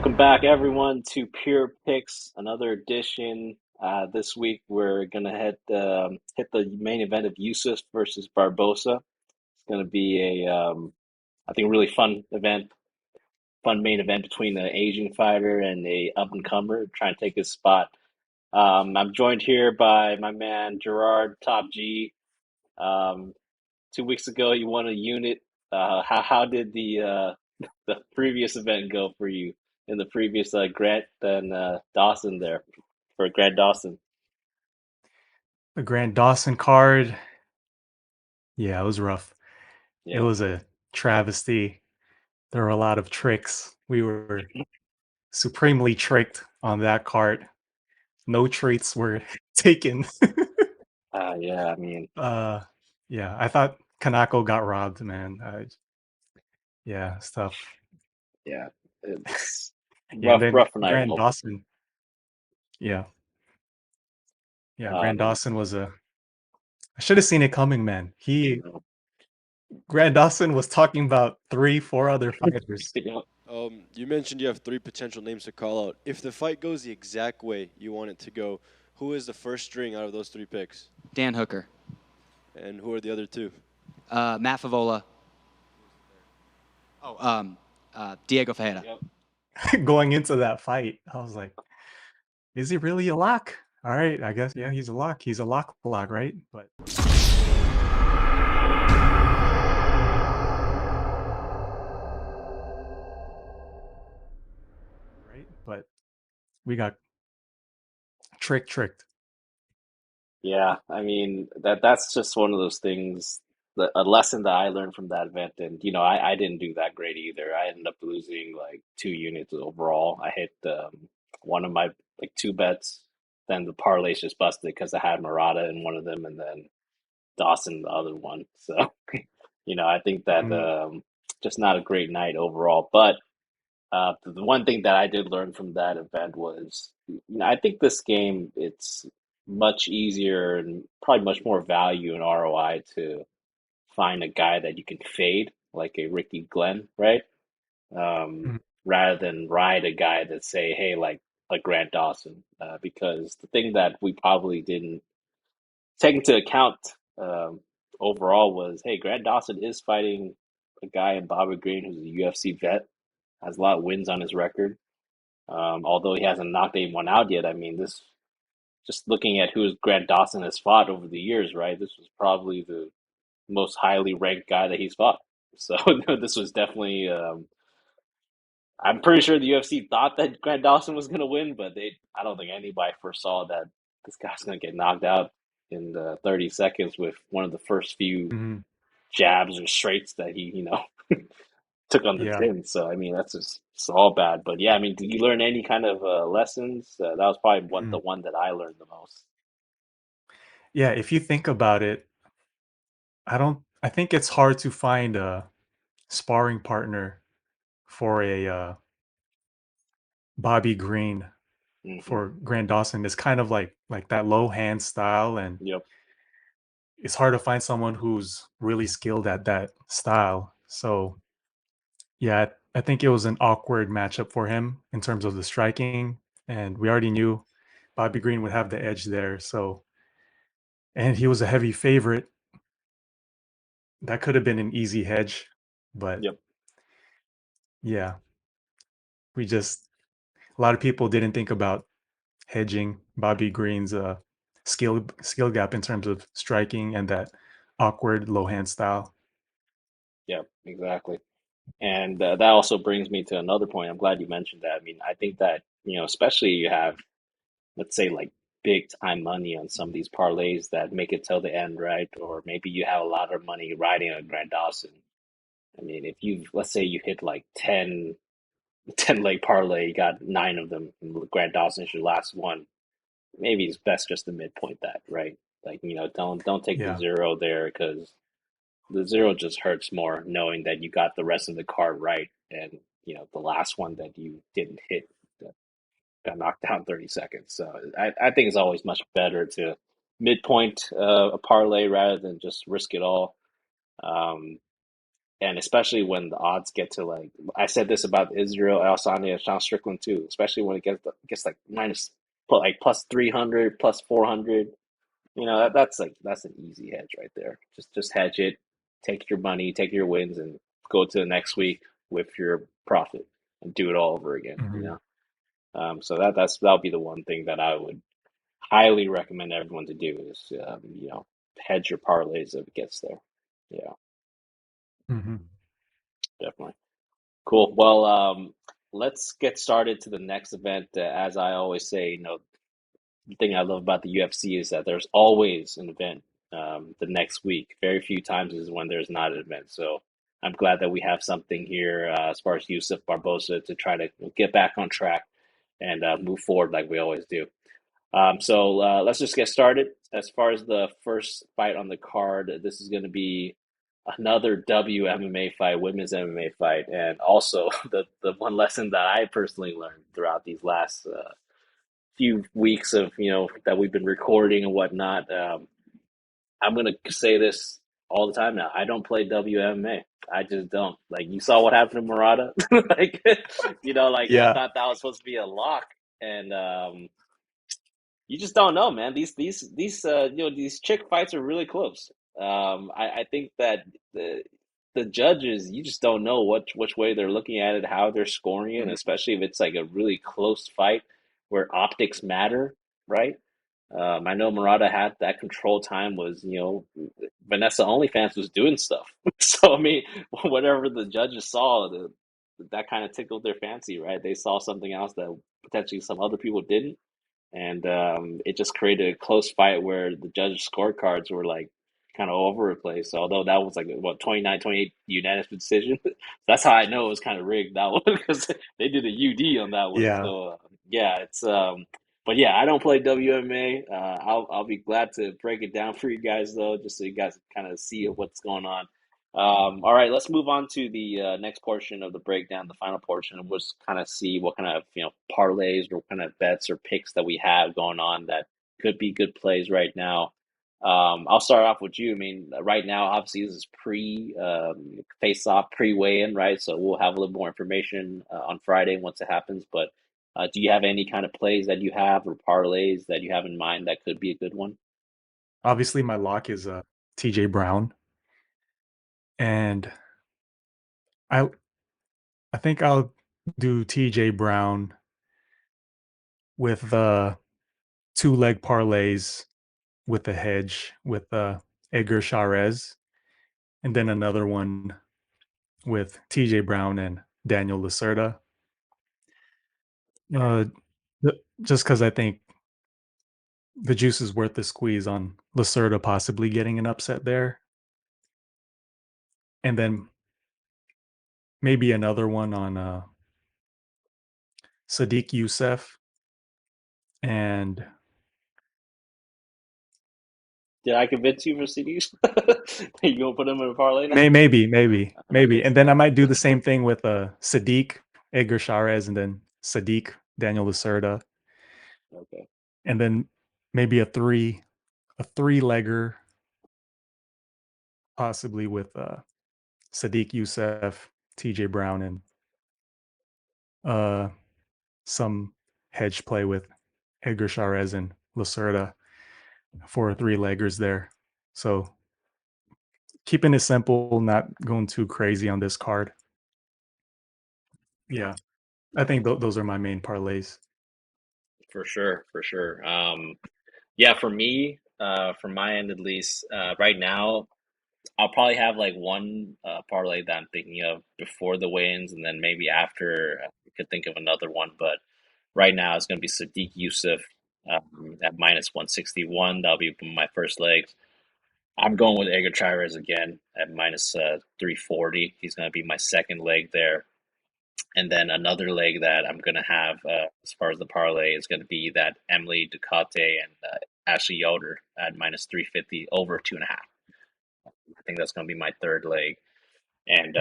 Welcome back, everyone, to Pure Picks, another edition. This week, we're gonna hit the main event of Yusuff versus Barboza. It's gonna be I think, a really fun event, fun main event between an Asian fighter and a up and comer trying to take his spot. I'm joined here by my man Gerard Top G. Um, 2 weeks ago, you won a unit. How did the previous event go for you in the previous Grant and Dawson there for Grant Dawson? The Grant Dawson card, yeah, it was rough. It Yeah. was a travesty. There were a lot of tricks. We were supremely tricked on that card. No treats were taken. Yeah, I mean, uh, yeah, I thought Kanako got robbed, man. Yeah, it's tough. yeah, it's Yeah, and then rough night. Grant Dawson. Yeah, yeah, Grant And Dawson was a. I should have seen it coming, man. you He know, Grant Dawson was talking about three, four other fighters. you know, You mentioned you have three potential names to call out. If the fight goes the exact way you want it to go, who is the first string out of those three picks? Dan Hooker, And who are the other two? Matt Favola. Diego Ferreira. yep. Going into that fight, I was like, is he really a lock? All right, I guess, yeah, he's a lock. He's a lock, right? But we got tricked. Yeah, I mean that's just one of those things, a lesson that I learned from that event. And I didn't do that great either. I ended up losing like 2 units overall. I hit one of my like two bets, then the parlays just busted because I had Marotte in one of them, and then Dawson the other one. So I think that Mm, just not a great night overall. But the one thing that I did learn from that event was, I think this game, it's much easier and probably much more value and ROI to find a guy that you can fade, like a Ricky Glenn, right? Um, mm, Rather than ride a guy that say, hey, like Grant Dawson, because the thing that we probably didn't take into account um, overall was, hey, Grant Dawson is fighting a guy in Bobby Green who's a UFC vet, has a lot of wins on his record. Although he hasn't knocked anyone out yet, I mean, this just looking at who Grant Dawson has fought over the years, right? This was probably the most highly ranked guy that he's fought. So this was definitely. I'm pretty sure the UFC thought that Grant Dawson was going to win, but I don't think anybody foresaw that this guy's going to get knocked out in the 30 seconds with one of the first few mm, jabs or straights that he, took on the yeah, chin. So I mean, that's just it's all bad. But yeah, I mean, did you learn any kind of lessons? That was probably the mm. one that I learned the most. Yeah. If you think about it, I think it's hard to find a sparring partner for a Bobby Green Hmm. for Grant Dawson. It's kind of like that low hand style, and Yep. it's hard to find someone who's really skilled at that style. So yeah, I think it was an awkward matchup for him in terms of the striking, and we already knew Bobby Green would have the edge there. So, and he was a heavy favorite. That could have been an easy hedge, but Yep. yeah, we just a lot of people didn't think about hedging Bobby Green's skill gap in terms of striking and that awkward low hand style. Yep. Exactly. And that also brings me to another point. I'm glad you mentioned that. I mean, I think that especially you have, let's say, like big time money on some of these parlays that make it till the end, right? Or maybe you have a lot of money riding on Grant Dawson. I mean, if you let's say you hit like 10 leg parlay, you got nine of them, and Grant Dawson is your last one. Maybe it's best just to midpoint that, right? Like, don't take the Yeah, zero there, because the zero just hurts more knowing that you got the rest of the card right, and the last one that you didn't hit that got knocked down 30 seconds. So I think it's always much better to midpoint a parlay rather than just risk it all. Um, And especially when the odds get to like, I said this about Israel Adesanya and Sean Strickland too, especially when it gets like minus, like plus 300, plus 400. You know, that's an easy hedge right there. Just hedge it, take your money, take your wins, and go to the next week with your profit and do it all over again. You Mhm. know, so that'll be the one thing that I would highly recommend everyone to do is hedge your parlays if it gets there. Yeah, Mhm. definitely. Cool. Well, let's get started to the next event. As I always say, the thing I love about the UFC is that there's always an event the next week. Very few times is when there's not an event. So I'm glad that we have something here as far as Yusuff Barboza to try to get back on track and move forward like we always do. So let's just get started. As far as the first fight on the card, this is going to be another WMMA fight, women's MMA fight, and also the one lesson that I personally learned throughout these last few weeks of that we've been recording and whatnot. I'm gonna say this all the time now. I don't play WMA. I just don't. Like you saw what happened to Marotte. Like like I Yeah. thought that was supposed to be a lock, and you just don't know, man. These chick fights are really close. I think that the judges, you just don't know which way they're looking at it, how they're scoring it, and especially if it's like a really close fight where optics matter, right? I know Murata had that control time was, Vanessa OnlyFans was doing stuff. So, I mean, whatever the judges saw, that kind of tickled their fancy, right? They saw something else that potentially some other people didn't. And it just created a close fight where the judges' scorecards were like kind of all over the place. Although that was like, what, 29-28 unanimous decision. That's how I know it was kind of rigged, that one, because they did a UD on that one. Yeah. So, yeah, but yeah, I don't play WMA. I'll be glad to break it down for you guys though, just so you guys kind of see what's going on. All right, let's move on to the next portion of the breakdown, the final portion, and we'll just kind of see what kind of parlays or what kind of bets or picks that we have going on that could be good plays right now. I'll start off with you. I mean, right now, obviously, this is pre face off, pre weigh in, right? So we'll have a little more information on Friday once it happens. But do you have any kind of plays that you have or parlays that you have in mind that could be a good one? Obviously, my lock is TJ Brown, and I I think I'll do TJ Brown with the two leg parlays with the hedge with Edgar Chairez, and then another one with TJ Brown and Daniel Lacerda. Uh, just because I think the juice is worth the squeeze on Lacerda possibly getting an upset there, and then maybe another one on Sodiq Yusuff and Did I convince you for CDs? You gonna put them in a parlay now? maybe, Okay, and then I might do the same thing with Sadiq Edgar Chairez, and then Sadiq Daniel Lacerda, okay. and then maybe a three legger possibly with Sadiq Yusuff, TJ Brown, and uh some hedge play with Edgar Chairez and Lacerda for three leggers there. So keeping it simple, not going too crazy on this card. Yeah, I think those are my main parlays. For sure, for sure. Yeah, for me, from my end at least, right now, I'll probably have like one parlay that I'm thinking of before the weigh-ins, and then maybe after I could think of another one. But right now, it's going to be Sadiq Yusuff at minus 161. That'll be my first leg. I'm going with Edgar Chairez again at minus 340. He's going to be my second leg there. And then another leg that I'm going to have as far as the parlay is going to be that Emily Ducote and Ashley Yoder at minus 350 over 2.5. I think that's going to be my third leg. And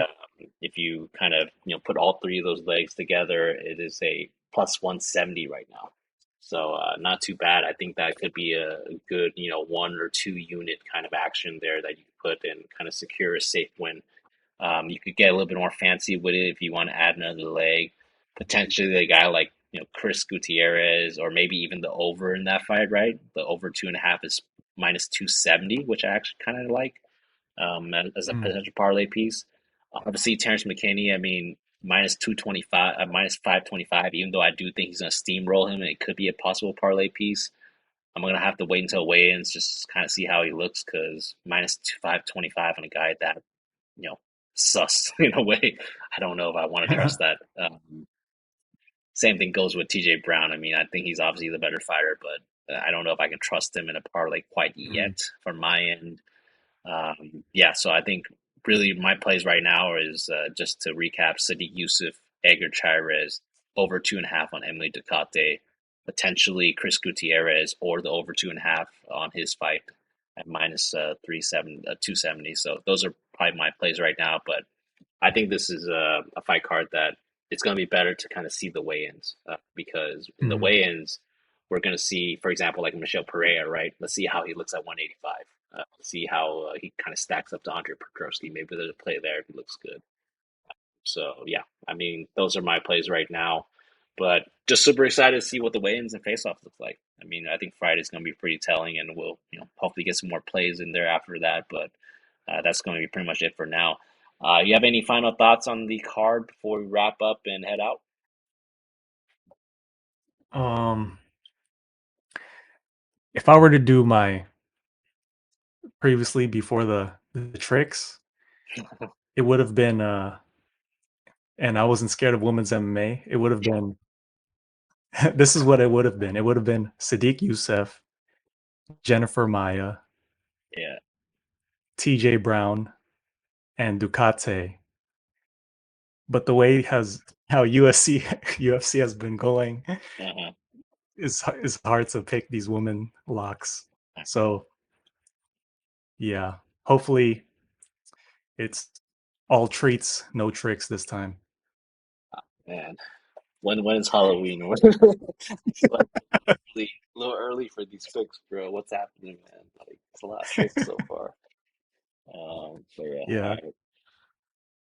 if you kind of put all three of those legs together, it is a plus 170 right now. So not too bad. I think that could be a good 1 or 2 unit kind of action there that you could put and kind of secure a safe win You could get a little bit more fancy with it if you want to add another leg. Potentially a guy like Chris Gutierrez, or maybe even the over in that fight, right? The over 2.5 is minus 270, which I actually kind of like as a Mm. potential parlay piece. Obviously, Terrence McKinney, I mean, minus 225, minus 525, even though I do think he's going to steamroll him and it could be a possible parlay piece. I'm going to have to wait until weigh-ins just kind of see how he looks because minus 525 on a guy that, sus in a way. I don't know if I want to trust that. Same thing goes with TJ Brown. I mean, I think he's obviously the better fighter, but I don't know if I can trust him in a parlay quite Mm. yet from my end. Yeah, so I think really my plays right now is just to recap: Sodiq Yusuff, Edgar Chairez, over 2.5 on Emily Ducote, potentially Chris Gutierrez, or the over 2.5 on his fight at minus 270. So those are probably my plays right now. But I think this is a fight card that it's going to be better to kind of see the weigh-ins because in the Mm. weigh-ins we're going to see, for example, like Michel Pereira, right? Let's see how he looks at 185. See how he kind of stacks up to Andre Petoski. Maybe there's a play there if he looks good. So yeah, I mean those are my plays right now. But just super excited to see what the weigh-ins and face-offs look like. I mean, I think Friday's going to be pretty telling, and we'll hopefully get some more plays in there after that. But that's going to be pretty much it for now. You have any final thoughts on the card before we wrap up and head out? Um, if I were to do my previously before the tricks, it would have been and I wasn't scared of women's MMA. It would have been this is what it would have been. It would have been Sadiq Youssef, Jennifer Maya, Yeah. TJ Brown, and Ducate. But the way has how UFC has been going Uh-huh. is hard to pick these women locks. So yeah, hopefully it's all treats, no tricks this time. Man, when is Halloween? It's like a little early for these picks, bro. What's happening, man? Like it's a lot of tricks so far. So yeah, all Yeah. right.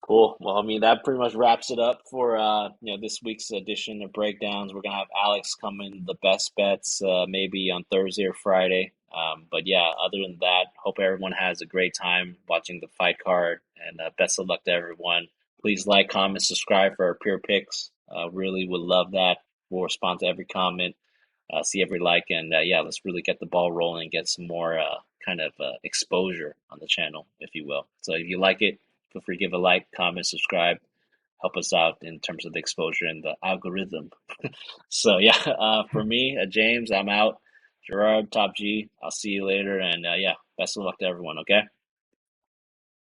Cool. Well, I mean, that pretty much wraps it up for this week's edition of breakdowns. We're gonna have Alex come in the best bets maybe on Thursday or Friday. But yeah, other than that, hope everyone has a great time watching the fight card, and best of luck to everyone. Please like, comment, subscribe for our peer picks. Really would love that. We'll respond to every comment, see every like, and yeah, let's really get the ball rolling and get some more kind of exposure on the channel, if you will. So if you like it, feel free to give a like, comment, subscribe. Help us out in terms of the exposure and the algorithm. So yeah, for me, James, I'm out. Gerard, Top G, I'll see you later, and yeah, best of luck to everyone. Okay.